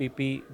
PP